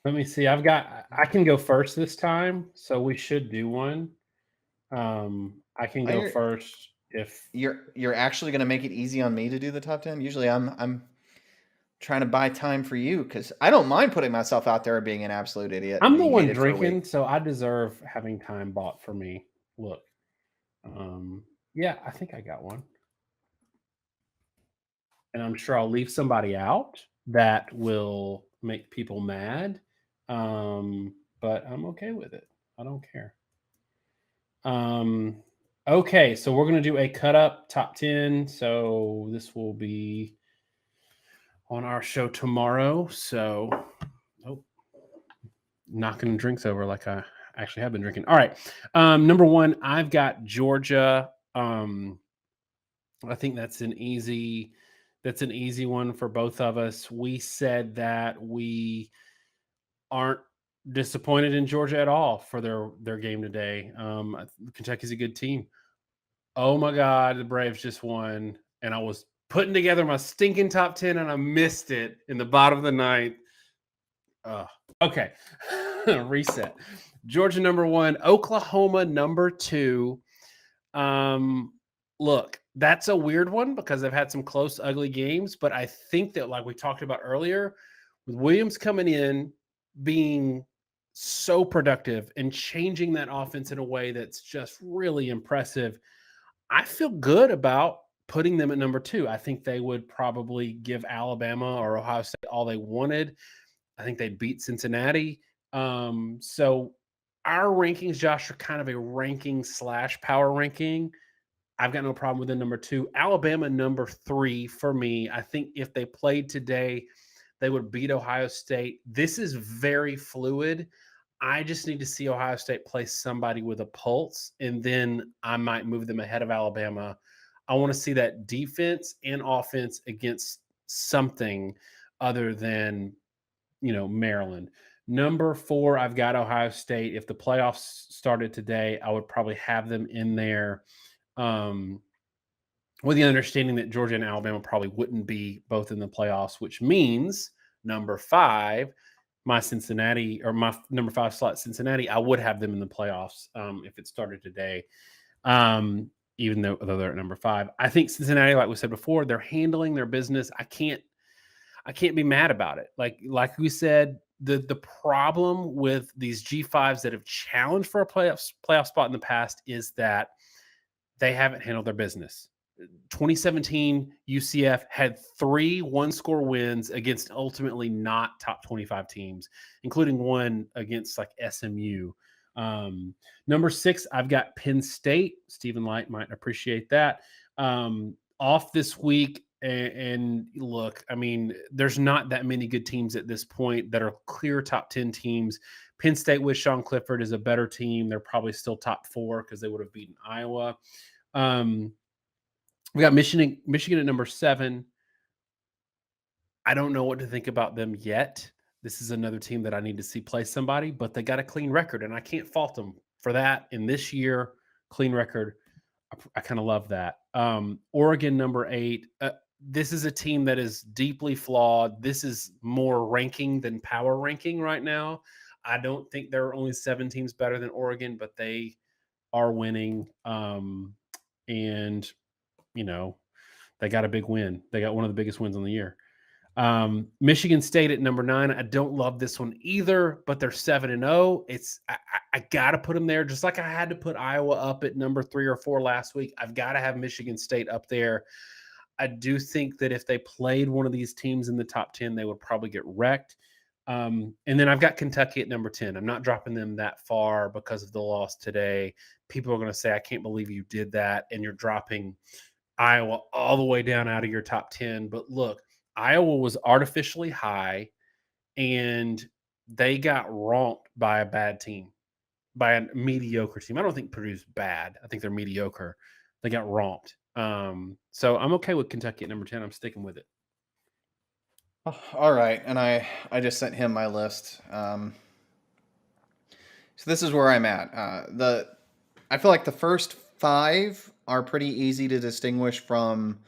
Let me see. I can go first this time, so we should do one. I can Oh, go first if you're actually going to make it easy on me to do the top 10. Usually I'm trying to buy time for you because I don't mind putting myself out there and being an absolute idiot and I'm the being one hated for a week. drinking, so I deserve having time bought for me. Look, yeah, I think I got one, and I'm sure I'll leave somebody out that will make people mad. But I'm okay with it. I don't care. Um, okay, so we're gonna do a cut up top 10. So this will be on our show tomorrow. So, oh, knocking drinks over like I actually have been drinking. All right. Number one, I've got Georgia. I think that's an easy one for both of us. We said that we aren't disappointed in Georgia at all for their game today. Kentucky's a good team. Oh my God, the Braves just won, and I was putting together my stinking top 10 and I missed it in the bottom of the ninth. Okay. Reset. Georgia number one, Oklahoma number two. Um, Look, that's a weird one because they've had some close, ugly games, but I think that, like we talked about earlier, with Williams coming in, being so productive and changing that offense in a way that's just really impressive, I feel good about putting them at number two. I think they would probably give Alabama or Ohio State all they wanted. I think they beat Cincinnati. So our rankings, Josh, are kind of a ranking slash power ranking. I've got no problem with the number two. Alabama number three for me. I think if they played today, they would beat Ohio State. This is very fluid. I just need to see Ohio State play somebody with a pulse, and then I might move them ahead of Alabama. I want to see that defense and offense against something other than Maryland. Number four, I've got Ohio State. If the playoffs started today, I would probably have them in there. Um, with the understanding that Georgia and Alabama probably wouldn't be both in the playoffs, which means number five, my Cincinnati or my number five slot, Cincinnati, I would have them in the playoffs if it started today. Even though they're at number five, I think Cincinnati, like we said before, they're handling their business. I can't be mad about it. Like we said, the problem with these G5s that have challenged for a playoff spot in the past is that they haven't handled their business. 2017 UCF had 3 one-score wins against ultimately not top 25 teams, including one against like SMU. Number 6, I've got Penn State. Stephen Light might appreciate that. Off this week, and look, I mean, there's not that many good teams at this point that are clear top 10 teams. Penn State with Sean Clifford is a better team. They're probably still top 4 because they would have beaten Iowa. We got Michigan at number 7. I don't know what to think about them yet. This is another team that I need to see play somebody, but they got a clean record, and I can't fault them for that. In this year, clean record, I kind of love that. Oregon number 8. This is a team that is deeply flawed. This is more ranking than power ranking right now. I don't think there are only 7 teams better than Oregon, but they are winning. And they got a big win. They got one of the biggest wins on the year. Michigan State at number 9. I don't love this one either, but they're 7-0. I got to put them there, just like I had to put Iowa up at number 3 or 4 last week. I've got to have Michigan State up there. I do think that if they played one of these teams in the top 10, they would probably get wrecked. And then I've got Kentucky at number 10. I'm not dropping them that far because of the loss today. People are going to say, I can't believe you did that, and you're dropping Iowa all the way down out of your top 10. But look, Iowa was artificially high, and they got romped by a bad team, by a mediocre team. I don't think Purdue's bad. I think they're mediocre. They got romped. So I'm okay with Kentucky at number 10. I'm sticking with it. All right, and I just sent him my list. So this is where I'm at. I feel like the first 5 are pretty easy to distinguish from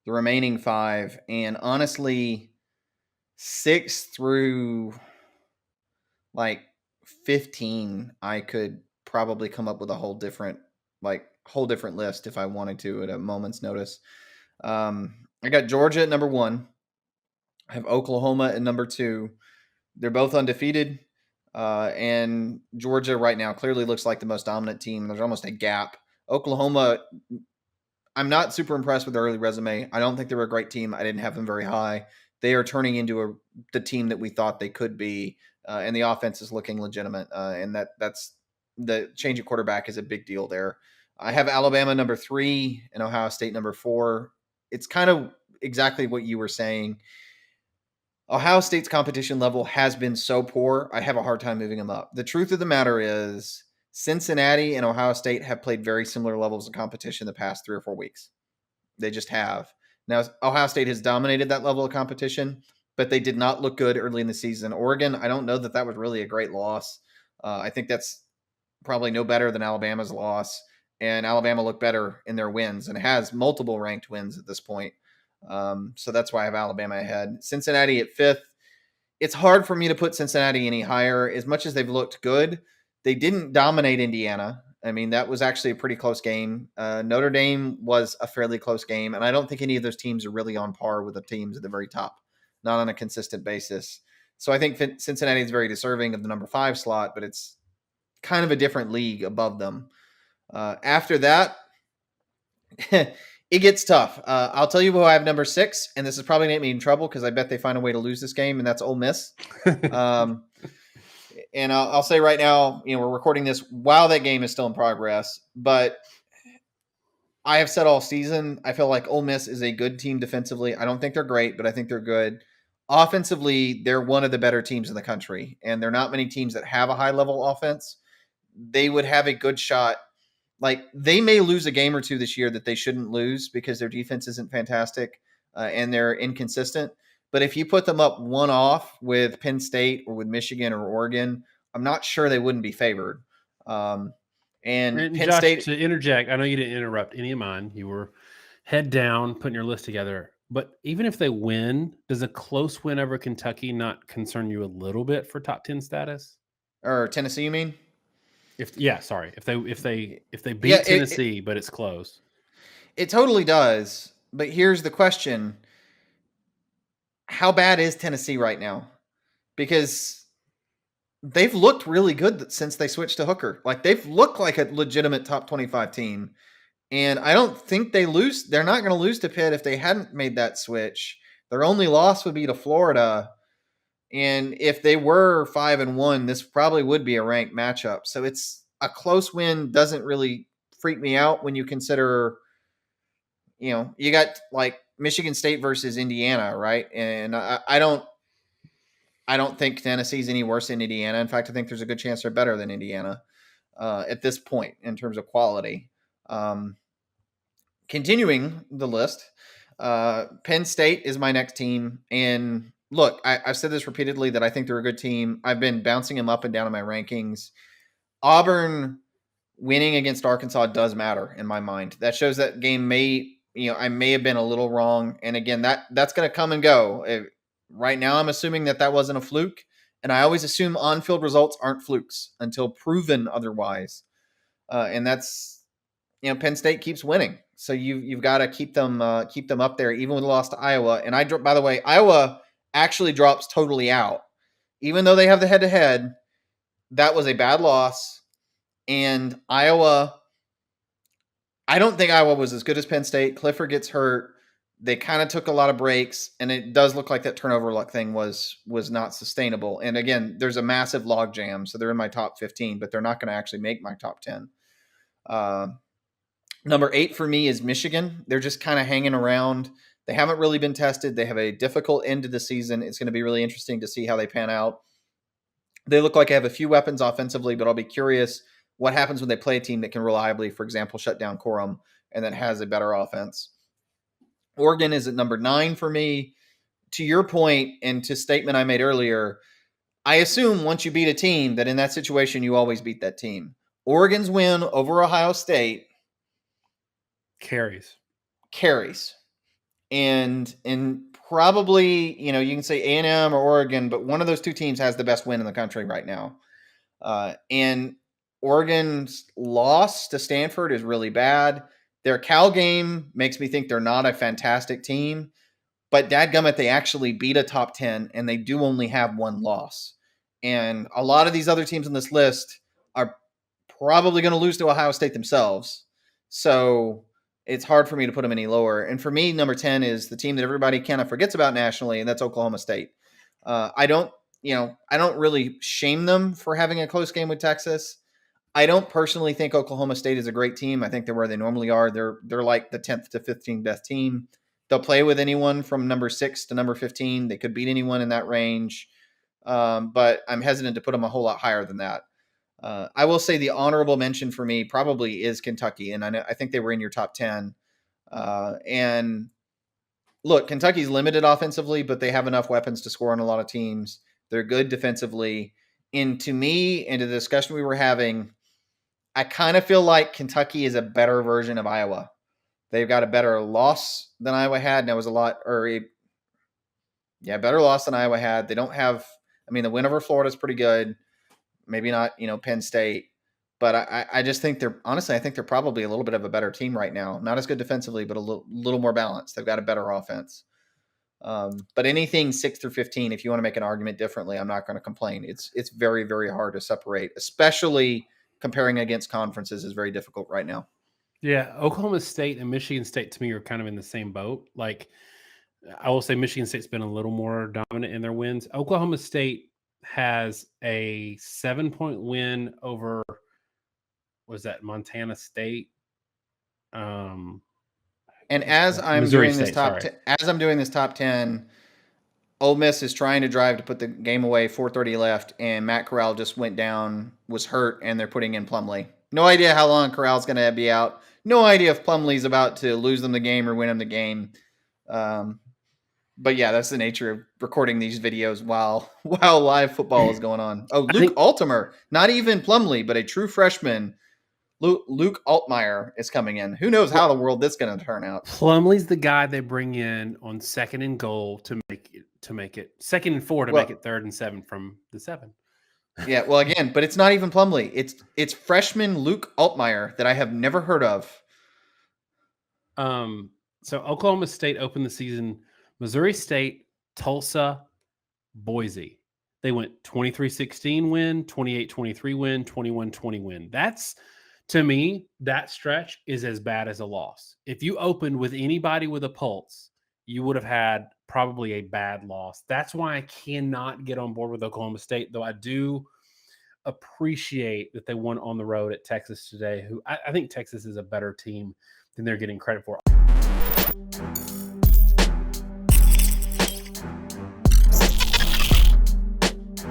the remaining 5, and honestly, 6 through like 15, I could probably come up with a whole different list if I wanted to at a moment's notice. I got Georgia at number 1. I have Oklahoma at number 2. They're both undefeated. And Georgia right now clearly looks like the most dominant team. There's almost a gap. Oklahoma, I'm not super impressed with their early resume. I don't think they were a great team. I didn't have them very high. They are turning into the team that we thought they could be, and the offense is looking legitimate. And that's the change of quarterback is a big deal there. I have Alabama number 3 and Ohio State number 4. It's kind of exactly what you were saying. Ohio State's competition level has been so poor, I have a hard time moving them up. The truth of the matter is, Cincinnati and Ohio State have played very similar levels of competition the past 3 or 4 weeks. They just have. Now, Ohio State has dominated that level of competition, but they did not look good early in the season. Oregon, I don't know that was really a great loss. I think that's probably no better than Alabama's loss. And Alabama looked better in their wins and has multiple ranked wins at this point. So that's why I have Alabama ahead. Cincinnati at 5th. It's hard for me to put Cincinnati any higher. As much as they've looked good, they didn't dominate Indiana. I mean, that was actually a pretty close game. Notre Dame was a fairly close game, and I don't think any of those teams are really on par with the teams at the very top, not on a consistent basis. So I think Cincinnati is very deserving of the number 5 slot, but it's kind of a different league above them. After that, it gets tough. I'll tell you who I have number 6, and this is probably going to get me in trouble because I bet they find a way to lose this game, and that's Ole Miss. And I'll say right now, we're recording this while that game is still in progress, but I have said all season, I feel like Ole Miss is a good team defensively. I don't think they're great, but I think they're good. Offensively, they're one of the better teams in the country, and there are not many teams that have a high-level offense. They would have a good shot. Like, they may lose a game or two this year that they shouldn't lose because their defense isn't fantastic and they're inconsistent. But if you put them up one off with Penn State or with Michigan or Oregon, I'm not sure they wouldn't be favored. And Penn Josh, State, to interject, I know you didn't interrupt any of mine. You were head down, putting your list together. But even if they win, does a close win over Kentucky not concern you a little bit for top 10 status? or Tennessee, you mean? If they beat Tennessee, but it's close. It totally does. But here's the question. How bad is Tennessee right now? Because they've looked really good since they switched to Hooker. Like, they've looked like a legitimate top 25 team. And I don't think they lose. They're not going to lose to Pitt if they hadn't made that switch. Their only loss would be to Florida. And if they were 5-1, this probably would be a ranked matchup. So it's a close win doesn't really freak me out when you consider, you got like Michigan State versus Indiana, right? And I don't think Tennessee's any worse than Indiana. In fact, I think there's a good chance they're better than Indiana at this point in terms of quality. Continuing the list, Penn State is my next team. And look, I've said this repeatedly that I think they're a good team. I've been bouncing them up and down in my rankings. Auburn winning against Arkansas does matter in my mind. That shows that game I may have been a little wrong. And again, that's going to come and go. Right now, I'm assuming that wasn't a fluke. And I always assume on-field results aren't flukes until proven otherwise. And that's, Penn State keeps winning. So you've got to keep them up there, even with a loss to Iowa. And by the way, Iowa actually drops totally out. Even though they have the head-to-head, that was a bad loss. And Iowa, I don't think Iowa was as good as Penn State. Clifford gets hurt. They kind of took a lot of breaks, and it does look like that turnover luck thing was not sustainable. And again, there's a massive log jam, so they're in my top 15, but they're not going to actually make my top 10. Number 8 for me is Michigan. They're just kind of hanging around. They haven't really been tested. They have a difficult end to the season. It's going to be really interesting to see how they pan out. They look like they have a few weapons offensively, but I'll be curious what happens when they play a team that can reliably, for example, shut down Corum and that has a better offense. Oregon is at number 9 for me. To your point and to statement I made earlier, I assume once you beat a team that in that situation you always beat that team. Oregon's win over Ohio State carries. and probably, you can say A&M or Oregon, but one of those two teams has the best win in the country right now. And Oregon's loss to Stanford is really bad. Their Cal game makes me think they're not a fantastic team, but dadgummit, they actually beat a top 10 and they do only have one loss. And a lot of these other teams on this list are probably going to lose to Ohio State themselves. So it's hard for me to put them any lower. And for me, number 10 is the team that everybody kind of forgets about nationally, and that's Oklahoma State. I don't really shame them for having a close game with Texas. I don't personally think Oklahoma State is a great team. I think they're where they normally are. They're like the 10th to 15th best team. They'll play with anyone from number 6 to number 15. They could beat anyone in that range. But I'm hesitant to put them a whole lot higher than that. I will say the honorable mention for me probably is Kentucky, and I think they were in your top 10. And look, Kentucky's limited offensively, but they have enough weapons to score on a lot of teams. They're good defensively. And to me, in the discussion we were having, I kind of feel like Kentucky is a better version of Iowa. They've got a better loss than Iowa had, and it was better loss than Iowa had. They don't have, the win over Florida is pretty good. Maybe not, Penn State. But I just think I think they're probably a little bit of a better team right now. Not as good defensively, but a little more balanced. They've got a better offense. But anything 6 through 15, if you want to make an argument differently, I'm not going to complain. It's very, very hard to separate, especially comparing against conferences is very difficult right now. Yeah, Oklahoma State and Michigan State to me are kind of in the same boat. Like, I will say Michigan State's been a little more dominant in their wins. Oklahoma State has a 7-point win over, was that Montana State? And as I'm Missouri doing this State, top sorry. as I'm doing this top 10, Ole Miss is trying to drive to put the game away, 4:30 left, and Matt Corral just went down, was hurt, and they're putting in Plumlee. No idea how long Corral's going to be out. No idea if Plumlee's about to lose them the game or win them the game. But yeah, that's the nature of recording these videos while live football is going on. Oh, Luke Altimer, not even Plumlee, but a true freshman. Luke Altmaier is coming in. Who knows how the world this is going to turn out? Plumlee's the guy they bring in on 2nd and goal to make it 2nd and 4 to make it 3rd and 7 from the 7. Yeah, well, again, but it's not even Plumlee. It's freshman Luke Altmaier that I have never heard of. So Oklahoma State opened the season. Missouri State, Tulsa, Boise. They went 23-16 win, 28-23 win, 21-20 win. That's, to me, that stretch is as bad as a loss. If you opened with anybody with a pulse, you would have had probably a bad loss. That's why I cannot get on board with Oklahoma State, though I do appreciate that they won on the road at Texas today, who I think Texas is a better team than they're getting credit for.